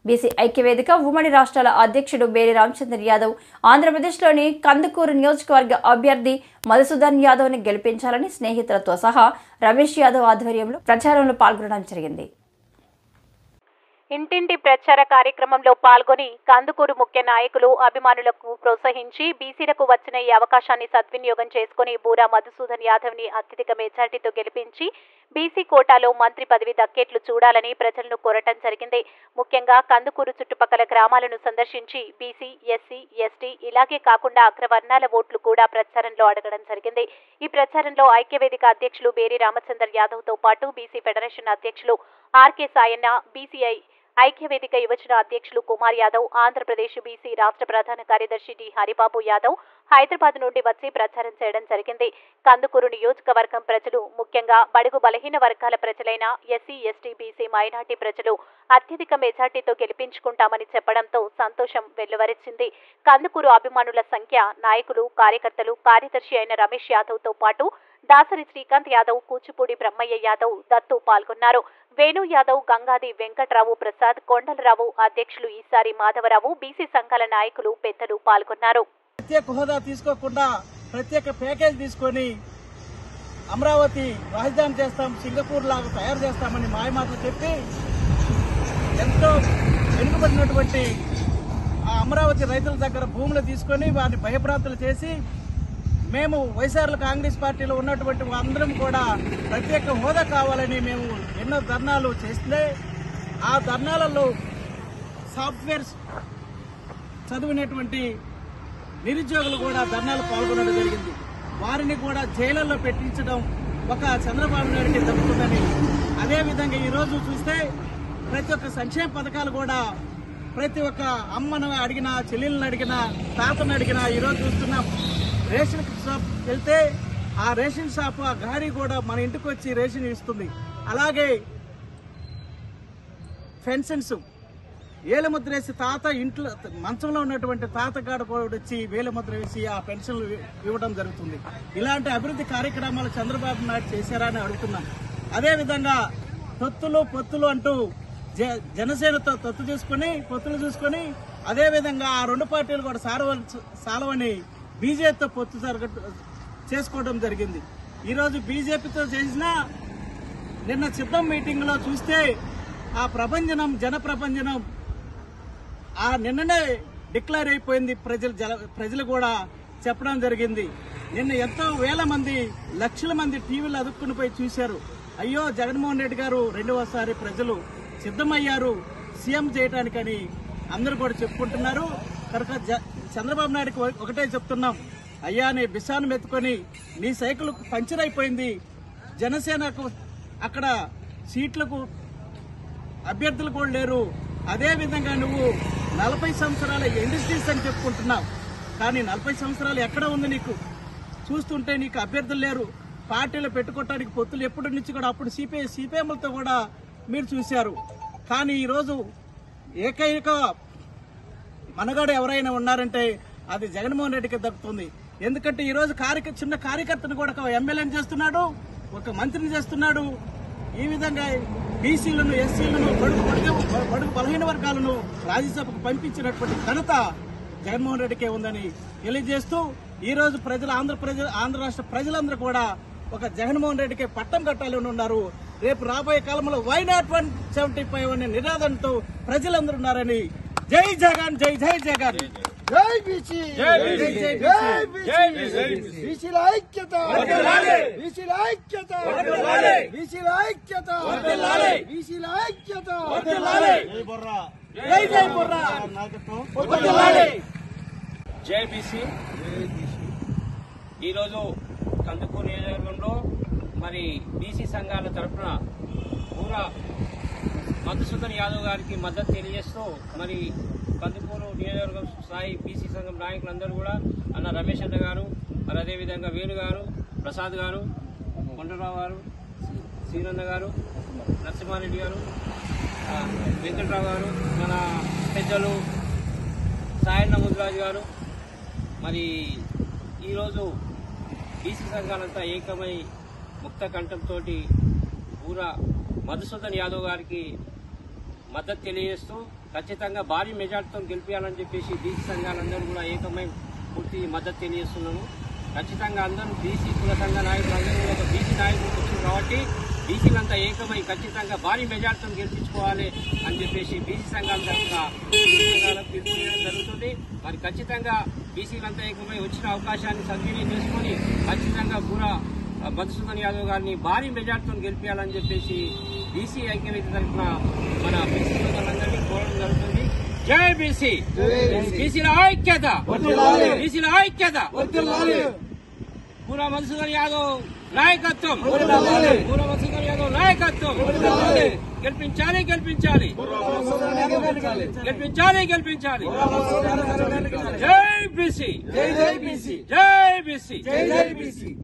BC ఐక్యవేదిక ఉమ్మడి రాష్ట్రాల అధ్యక్షుడు బేరి రామచంద్ర యాదవ్ ఆంధ్రప్రదేశ్లోని కందుకూరు నియోజకవర్గ అభ్యర్థి మధుసూదన్ యాదవ్ని గెలిపించాలని స్నేహితులతో సహా రమేష్ యాదవ్ ఆధ్వర్యంలో ప్రచారంలో పాల్గొనడం జరిగింది. ఇంటింటి ప్రచార కార్యక్రమంలో పాల్గొని కందుకూరు ముఖ్య నాయకులు అభిమానులకు ప్రోత్సహించి బీసీలకు వచ్చిన ఈ అవకాశాన్ని సద్వినియోగం చేసుకుని బూరా మధుసూదన్ యాదవ్ని అత్యధిక మెజార్టీతో గెలిపించి బీసీ కోటాలో మంత్రి పదవి దక్కేట్లు చూడాలని ప్రజలను కోరటం జరిగింది. ముఖ్యంగా కందుకూరు చుట్టుపక్కల గ్రామాలను సందర్శించి బీసీ, ఎస్సీ, ఎస్టీ ఇలాగే కాకుండా అగ్రవర్ణాల ఓట్లు కూడా ప్రచారంలో అడగడం జరిగింది. ఈ ప్రచారంలో ఐక్యవేదిక అధ్యక్షులు బేరి రామచంద్ర యాదవ్తో పాటు బీసీ ఫెడరేషన్ అధ్యక్షులు ఆర్కే సాయన్న, బీసీఐ ఐక్యవేదిక యువజన అధ్యక్షులు కుమార్ యాదవ్, ఆంధ్రప్రదేశ్ బీసీ రాష్ట్ర ప్రధాన కార్యదర్శి డి హరిబాబు యాదవ్ హైదరాబాద్ నుండి వచ్చి ప్రచారం చేయడం జరిగింది. కందుకూరు నియోజకవర్గం ప్రజలు, ముఖ్యంగా బడుగు బలహీన వర్గాల ప్రజలైన ఎస్సీ, ఎస్టీ, బీసీ, మైనార్టీ ప్రజలు అత్యధిక మెజార్టీతో గెలిపించుకుంటామని చెప్పడంతో సంతోషం వెల్లువరించింది. కందుకూరు అభిమానుల సంఖ్య, నాయకులు, కార్యకర్తలు, కార్యదర్శి అయిన రమేష్ యాదవ్తో పాటు దాసరి శ్రీకాంత్ యాదవ్, కూచిపూడి బ్రహ్మయ్య యాదవ్, దత్తు పాల్గొన్నారు. వేణు యాదవ్, గంగాది వెంకట్రావు ప్రసాద్, కొండలరావు, అధ్యక్షులు ఈసారి మాధవరావు, బీసీ సంఘాల నాయకులు, పెద్దలు పాల్గొన్నారు. ప్రత్యేక హోదా తీసుకోకుండా ప్రత్యేక ప్యాకేజ్ తీసుకొని అమరావతి రాజధాని చేస్తాం, సింగపూర్ లాగా తయారు చేస్తామని మాయమాటలు చెప్పి ఎంతో వెనుకబడినటువంటి ఆ అమరావతి రైతుల దగ్గర భూములు తీసుకొని వారిని భయభ్రాంతులు చేసి మేము వైఎస్ఆర్ కాంగ్రెస్ పార్టీలో ఉన్నటువంటి అందరం కూడా ప్రత్యేక హోదా కావాలని మేము ఎన్నో ధర్నాలు చేస్తే ఆ ధర్నాలలో సాఫ్ట్వేర్స్ చదివినటువంటి నిరుద్యోగులు కూడా ధర్నాలు పాల్గొనడం జరిగింది. వారిని కూడా జైళ్లలో పెట్టించడం ఒక చంద్రబాబు నాయుడికి దక్కుతుందని, అదేవిధంగా ఈరోజు చూస్తే ప్రతి ఒక్క సంక్షేమ పథకాలు కూడా ప్రతి ఒక్క అమ్మను అడిగినా, చెల్లెళ్ళని అడిగినా, తాతను అడిగినా ఈరోజు చూస్తున్నాం. రేషన్ షాప్ వెళ్తే ఆ రేషన్ షాప్ ఆ గాడి కూడా మన ఇంటికి వచ్చి రేషన్ ఇస్తుంది. అలాగే పెన్షన్స్ వేలముద్ర వేసి తాత ఇంట్లో మంచంలో ఉన్నటువంటి తాతగాడ కూడా వచ్చి వేలముద్ర వేసి ఆ పెన్షన్లు ఇవ్వడం జరుగుతుంది. ఇలాంటి అభివృద్ధి కార్యక్రమాలు చంద్రబాబు నాయుడు చేశారా అని అడుగుతున్నాం. అదేవిధంగా పొత్తులు అంటూ జనసేనతో పొత్తులు చూసుకొని అదేవిధంగా ఆ రెండు పార్టీలు కూడా సాలవని బీజేపీతో పొత్తు చేసుకోవడం జరిగింది. ఈరోజు బీజేపీతో చేసిన నిన్న సిద్ధం మీటింగ్ లో చూస్తే ఆ ప్రభంజనం, జన ప్రభంజనం ఆ నిన్ననే డిక్లేర్ అయిపోయింది. ప్రజలు కూడా చెప్పడం జరిగింది. నిన్న ఎంతో వేల మంది, లక్షల మంది టీవీలు అదుక్కుని పోయి చూశారు. అయ్యో జగన్మోహన్ రెడ్డి గారు రెండవసారి ప్రజలు సిద్ధమయ్యారు సీఎం చేయడానికని అందరూ కూడా చెప్పుకుంటున్నారు. కనుక చంద్రబాబు నాయుడుకి ఒకటే చెప్తున్నాం, అయ్యా నీ బిసాను మెత్తుకొని నీ సైకిల్ పంచర్ అయిపోయింది. జనసేనకు అక్కడ సీట్లకు అభ్యర్థులు కూడా లేరు. అదేవిధంగా నువ్వు 40 సంవత్సరాల ఇండస్ట్రీస్ అని చెప్పుకుంటున్నావు, కానీ 40 సంవత్సరాలు ఎక్కడ ఉంది నీకు? చూస్తుంటే నీకు అభ్యర్థులు లేరు. పార్టీలు పెట్టుకోవటానికి పొత్తులు ఎప్పటి నుంచి కూడా అప్పుడు సిపిఎంలతో కూడా మీరు చూశారు. కానీ ఈరోజు ఏకైక మనగాడు ఎవరైనా ఉన్నారంటే అది జగన్మోహన్ రెడ్డికి దక్కుతుంది. ఎందుకంటే ఈరోజు చిన్న కార్యకర్తను కూడా ఒక ఎమ్మెల్యేని చేస్తున్నాడు, ఒక మంత్రిని చేస్తున్నాడు. ఈ విధంగా బీసీలను, ఎస్సీలను, బడుగు బలహీన వర్గాలను రాజ్యసభకు పంపించినటువంటి ఘనత జగన్మోహన్ రెడ్డికే ఉందని తెలియజేస్తూ ఈరోజు ఆంధ్ర రాష్ట్ర ప్రజలందరూ కూడా ఒక జగన్మోహన్ రెడ్డికి పట్టం కట్టాలని ఉన్నారు. రేపు రాబోయే కాలంలో వై నాట్ 175 అనే నినాదంతో ప్రజలందరూ ఉన్నారని. జై జగన్, జై జై జగన్, జై బీసీ, బీసీల ఐక్యత, బీసీల ఐక్యత, బీసీల ఐక్యత, బీసీల ఐక్యత. జై బొర్రా, జై జై బొర్రా నాయకత్వం. జై బీసీ. ఈరోజు కందుకూరు నియోజకవర్గంలో మరి బీసీ సంఘాల తరఫున బూరా మధుసూదన్ యాదవ్ గారికి మద్దతు తెలియజేస్తూ మరి కందుకూరు నియోజకవర్గం స్థాయి బీసీ సంఘం నాయకులందరూ కూడా అన్న రమేష్ అన్న గారు, మరి అదేవిధంగా వేణు గారు, ప్రసాద్ గారు, కొండరావు గారు, శ్రీనన్న గారు, నరసింహారెడ్డి గారు, వెంకట్రావు గారు, మన పెద్దలు సాయన్న ముద్రాజు గారు, మరి ఈరోజు బీసీ సంఘాలంతా ఏకమై ముక్త కంఠంతో బూరా మధుసూదన్ యాదవ్ గారికి మద్దతు తెలియజేస్తూ ఖచ్చితంగా భారీ మెజార్టీతో గెలిపించాలని చెప్పేసి బీసీ సంఘాలందరూ కూడా ఏకమై పూర్తి మద్దతు తెలియజేస్తున్నాము. ఖచ్చితంగా అందరూ బీసీ కుల సంఘ నాయకులు అందరూ కూడా ఒక బీసీ నాయకులు వచ్చారు కాబట్టి బీసీలంతా ఏకమై ఖచ్చితంగా భారీ మెజార్టీతో గెలిపించుకోవాలి అని చెప్పేసి బీసీ సంఘాల తరఫున పిలుపునివ్వడం జరుగుతుంది. మరి ఖచ్చితంగా బీసీలంతా ఏకమై వచ్చిన అవకాశాన్ని సద్వినియోగం చేసుకుని ఖచ్చితంగా బూరా మధుసూదన్ యాదవ్ గారిని భారీ మెజార్టీతో గెలిపించాలని చెప్పేసి బీసీ ఐక్యవేదిక తరఫున మన బీసీ సోదరులందరినీ కోరడం జరుగుతుంది. జై బీసీ, బీసీల ఐక్యత, బీసీల ఐక్యత. బూరా మధుసూదన్ యాదవ్ నాయకత్వం, బూరా మధుసూదన్ యాదవ్ నాయకత్వం. గెలిపించాలి, గెలిపించాలి, గెలిపించాలి, గెలిపించాలి. జై బీసీ, జై బీసీ, జై బీసీ, జై బీసీ.